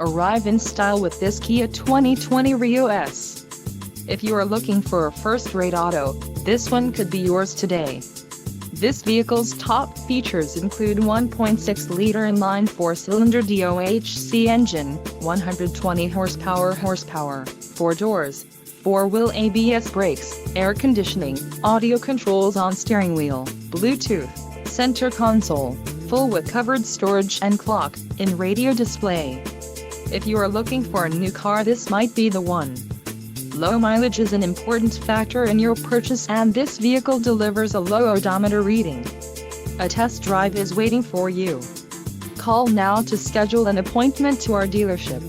Arrive in style with this Kia 2020 Rio S. If you are looking for a first-rate auto, this one could be yours today. This vehicle's top features include 1.6-liter inline four-cylinder DOHC engine, 120 horsepower, 4 doors, 4-wheel ABS brakes, air conditioning, audio controls on steering wheel, Bluetooth, center console, full with covered storage and clock-in radio display. If you are looking for a new car, this might be the one. Low mileage is an important factor in your purchase, and this vehicle delivers a low odometer reading. A test drive is waiting for you. Call now to schedule an appointment to our dealership.